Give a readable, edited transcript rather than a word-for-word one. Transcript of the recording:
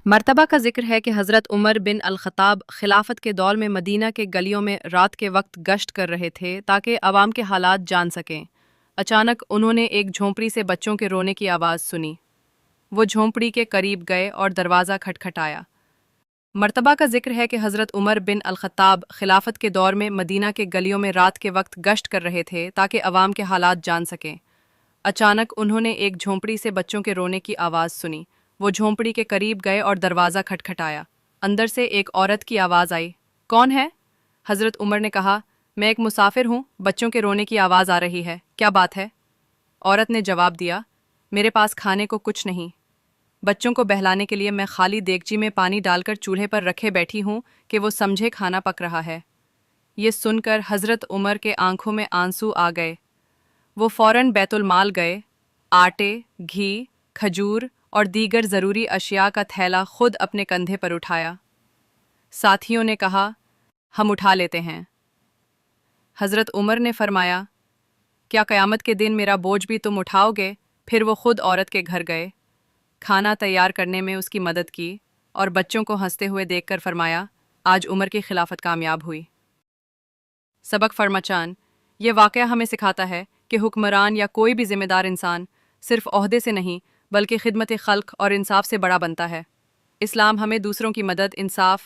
मर्तबा का जिक्र है कि हज़रत उमर बिन अल-ख़त्ताब खिलाफत के दौर में मदीना के गलियों में रात के वक्त गश्त कर रहे थे ताकि अवाम के हालात जान सकें। अचानक उन्होंने एक झोंपड़ी से बच्चों के रोने की आवाज़ सुनी। वो झोंपड़ी के करीब गए और दरवाज़ा खटखटाया। मर्तबा का जिक्र है कि हज़रत उमर बिन अल-ख़त्ताब खिलाफत के दौर में मदीना के गलियों में रात के वक्त गश्त कर रहे थे ताकि अवाम के हालात जान सकें। अचानक उन्होंने एक झोंपड़ी से बच्चों के रोने की आवाज़ सुनी। वो झोंपड़ी के करीब गए और दरवाज़ा खटखटाया। अंदर से एक औरत की आवाज़ आई, कौन है? हज़रत उमर ने कहा, मैं एक मुसाफिर हूँ, बच्चों के रोने की आवाज़ आ रही है, क्या बात है? औरत ने जवाब दिया, मेरे पास खाने को कुछ नहीं। बच्चों को बहलाने के लिए मैं खाली देगची में पानी डालकर चूल्हे पर रखे बैठी हूँ कि वो समझे खाना पक रहा है। ये सुनकर हज़रत उमर के आंखों में आंसू आ गए। वो फौरन बैतुल माल गए, आटे, घी, खजूर और दीगर ज़रूरी अशिया का थैला खुद अपने कंधे पर उठाया। साथियों ने कहा, हम उठा लेते हैं। हज़रत उमर ने फरमाया, क्या क़यामत के दिन मेरा बोझ भी तुम उठाओगे? फिर वो खुद औरत के घर गए, खाना तैयार करने में उसकी मदद की और बच्चों को हंसते हुए देखकर फरमाया, आज उमर की खिलाफत कामयाब हुई। सबक फरमाचान, ये वाक़या हमें सिखाता है कि हुक्मरान या कोई भी ज़िम्मेदार इंसान सिर्फ़ ओहदे से नहीं बल्कि खिदमत खल्क़ और इंसाफ से बड़ा बनता है। इस्लाम हमें दूसरों की मदद, इंसाफ